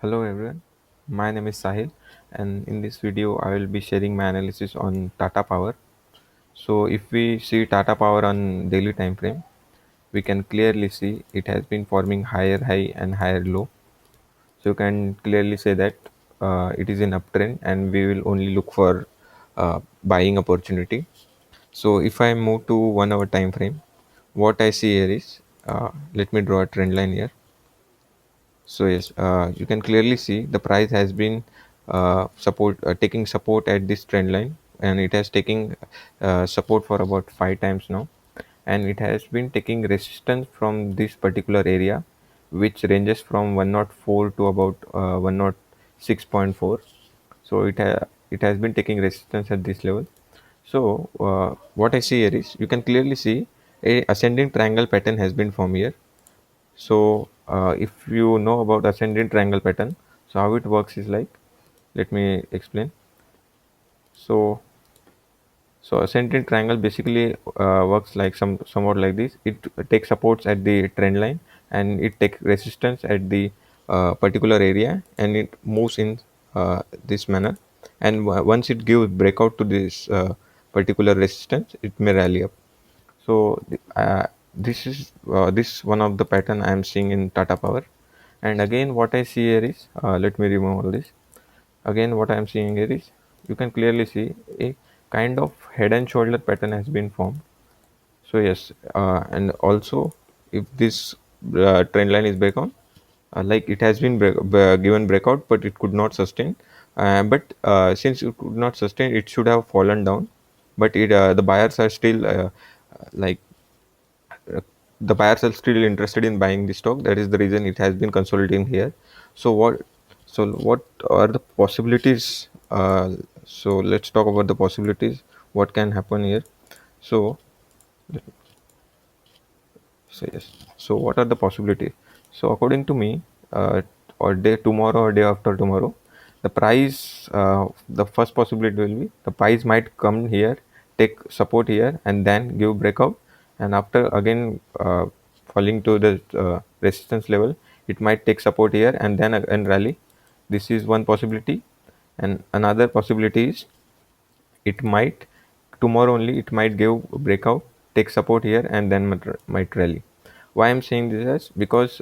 Hello everyone, my name is Sahil and in this video I will be sharing my analysis on Tata Power. So if we see Tata Power on daily time frame, we can clearly see it has been forming higher high and higher low. So you can clearly say that it is in uptrend and we will only look for buying opportunity. So if I move to 1 hour time frame, what I see here is, let me draw a trend line here. So yes, you can clearly see the price has been taking support at this trend line, and it has taken support for about 5 times now, and it has been taking resistance from this particular area, which ranges from 104 to about 106.4. So it has been taking resistance at this level. So what I see here is, you can clearly see a ascending triangle pattern has been formed here. So if you know about ascending triangle pattern, so how it works is like, let me explain. So so ascending triangle basically works like somewhat like this. It takes supports at the trend line and it takes resistance at the particular area, and it moves in this manner, and once it gives breakout to this particular resistance, it may rally up. So this one of the pattern I am seeing in Tata Power. And again, what I see here is, let me remove all this. Again, what I am seeing here is, you can clearly see a kind of head and shoulder pattern has been formed. So yes, and also if this trend line is break on, like it has been given breakout, but it could not sustain. But since it could not sustain, it should have fallen down. But the buyers are still like uh, the buyers are still interested in buying the stock. That is the reason it has been consolidating here. So what are the possibilities? So let's talk about the possibilities. What can happen here? So so yes. So what are the possibilities? So according to me, or day tomorrow or day after tomorrow, the price, the first possibility will be the price might come here, take support here, and then give breakout, and after again falling to the resistance level, it might take support here and then again rally. This is one possibility, and another possibility is, it might tomorrow only it might give breakout, take support here, and then might rally. Why I'm saying this is because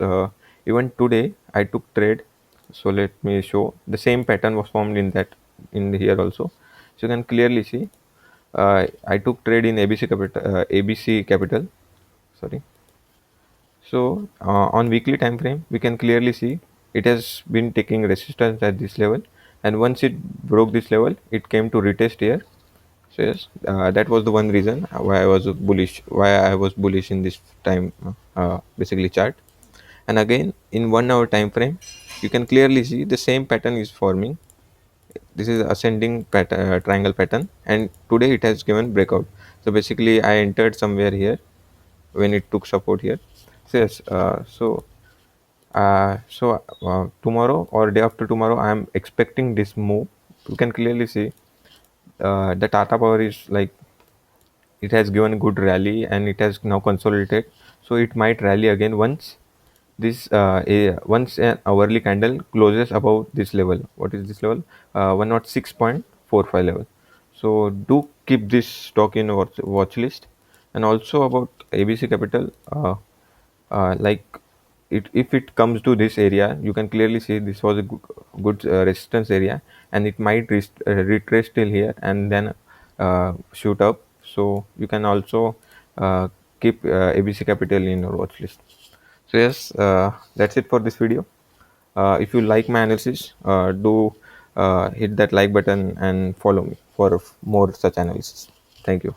even today I took trade. So let me show, the same pattern was formed in that, in here also. So you can clearly see, I took trade in ABC Capital, sorry. So on weekly time frame, we can clearly see it has been taking resistance at this level, and once it broke this level, it came to retest here. So yes, that was the one reason why I was bullish in this time, basically chart. And again, in 1 hour time frame, you can clearly see the same pattern is forming. This is ascending triangle pattern, and today it has given breakout. So basically, I entered somewhere here when it took support here. So yes, tomorrow or day after tomorrow, I am expecting this move. You can clearly see the Tata Power is like, it has given a good rally and it has now consolidated. So it might rally again once once an hourly candle closes above this level. What is this level? 106.45 level. So do keep this stock in watch list. And also about ABC Capital, like if it comes to this area, you can clearly see this was a good resistance area, and it might retrace till here and then shoot up. So you can also keep ABC Capital in your watch list. So yes, that's it for this video. If you like my analysis, do hit that like button and follow me for more such analysis. Thank you.